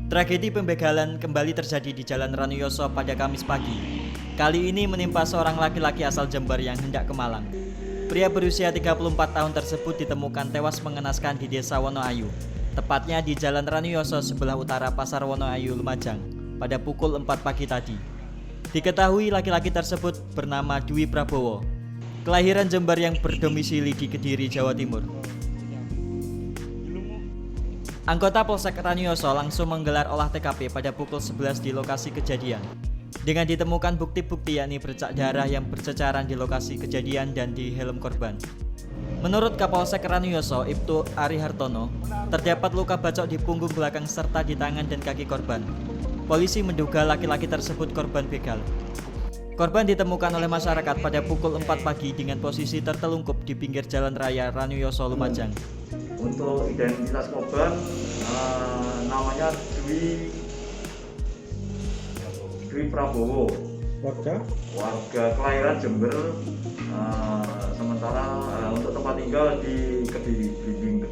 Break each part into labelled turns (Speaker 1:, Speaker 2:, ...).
Speaker 1: Tragedi pembegalan kembali terjadi di Jalan Ranuyoso pada Kamis pagi. Kali ini menimpa seorang laki-laki asal Jember yang hendak ke Malang. Pria berusia 34 tahun tersebut ditemukan tewas mengenaskan di Desa Wonoayu, tepatnya di Jalan Ranuyoso sebelah utara Pasar Wonoayu, Lumajang, pada pukul 4 pagi tadi. Diketahui laki-laki tersebut bernama Dwi Prabowo, kelahiran Jember yang berdomisili di Kediri, Jawa Timur. Anggota Polsek Ranuyoso langsung menggelar olah TKP pada pukul 11 di lokasi kejadian. Dengan ditemukan bukti-bukti yakni bercak darah yang berceceran di lokasi kejadian dan di helm korban. Menurut Kapolsek Ranuyoso, Ibtu Ari Hartono, terdapat luka bacok di punggung belakang serta di tangan dan kaki korban. Polisi menduga laki-laki tersebut korban begal. Korban ditemukan oleh masyarakat pada pukul 4 pagi dengan posisi tertelungkup di pinggir jalan raya Ranuyoso, Lumajang.
Speaker 2: Untuk identitas korban namanya Dwi Prabowo, warga kelahiran Jember, sementara untuk tempat tinggal di Kediri, Blimbing.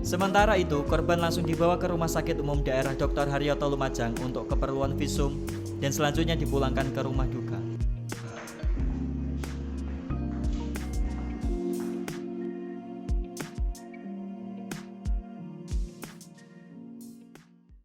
Speaker 1: Sementara itu, korban langsung dibawa ke Rumah Sakit Umum Daerah Dr. Haryoto Lumajang untuk keperluan visum dan selanjutnya dipulangkan ke rumah duka.